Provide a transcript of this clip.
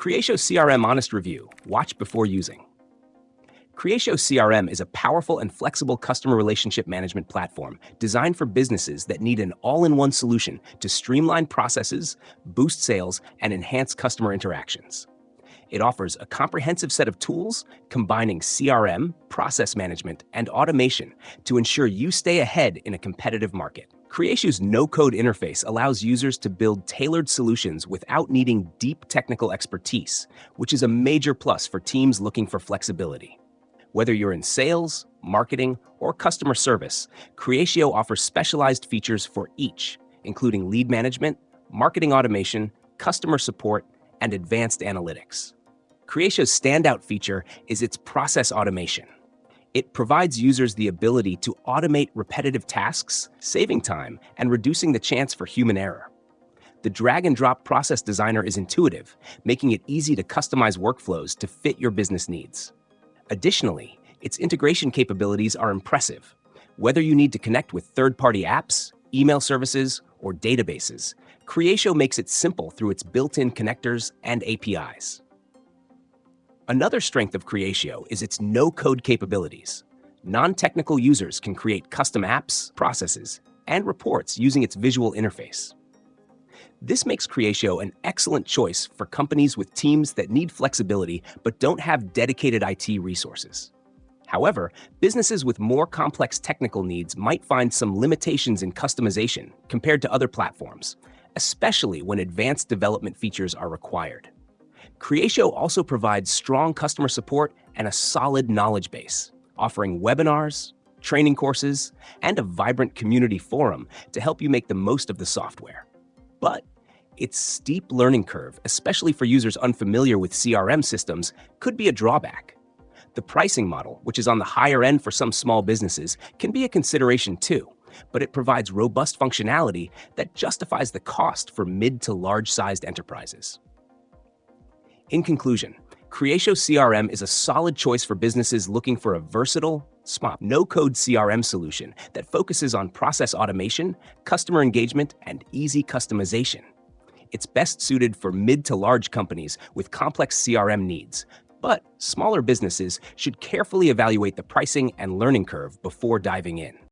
Creatio CRM Honest Review. Watch before using. Creatio CRM is a powerful and flexible customer relationship management platform designed for businesses that need an all-in-one solution to streamline processes, boost sales, and enhance customer interactions. It offers a comprehensive set of tools combining CRM, process management, and automation to ensure you stay ahead in a competitive market. Creatio's no-code interface allows users to build tailored solutions without needing deep technical expertise, which is a major plus for teams looking for flexibility. Whether you're in sales, marketing, or customer service, Creatio offers specialized features for each, including lead management, marketing automation, customer support, and advanced analytics. Creatio's standout feature is its process automation. It provides users the ability to automate repetitive tasks, saving time and reducing the chance for human error. The drag-and-drop process designer is intuitive, making it easy to customize workflows to fit your business needs. Additionally, its integration capabilities are impressive. Whether you need to connect with third-party apps, email services, or databases, Creatio makes it simple through its built-in connectors and APIs. Another strength of Creatio is its no-code capabilities. Non-technical users can create custom apps, processes, and reports using its visual interface. This makes Creatio an excellent choice for companies with teams that need flexibility but don't have dedicated IT resources. However, businesses with more complex technical needs might find some limitations in customization compared to other platforms, especially when advanced development features are required. Creatio also provides strong customer support and a solid knowledge base, offering webinars, training courses, and a vibrant community forum to help you make the most of the software. But its steep learning curve, especially for users unfamiliar with CRM systems, could be a drawback. The pricing model, which is on the higher end for some small businesses, can be a consideration too, but it provides robust functionality that justifies the cost for mid to large-sized enterprises. In conclusion, Creatio CRM is a solid choice for businesses looking for a versatile, smart, no-code CRM solution that focuses on process automation, customer engagement, and easy customization. It's best suited for mid to large companies with complex CRM needs, but smaller businesses should carefully evaluate the pricing and learning curve before diving in.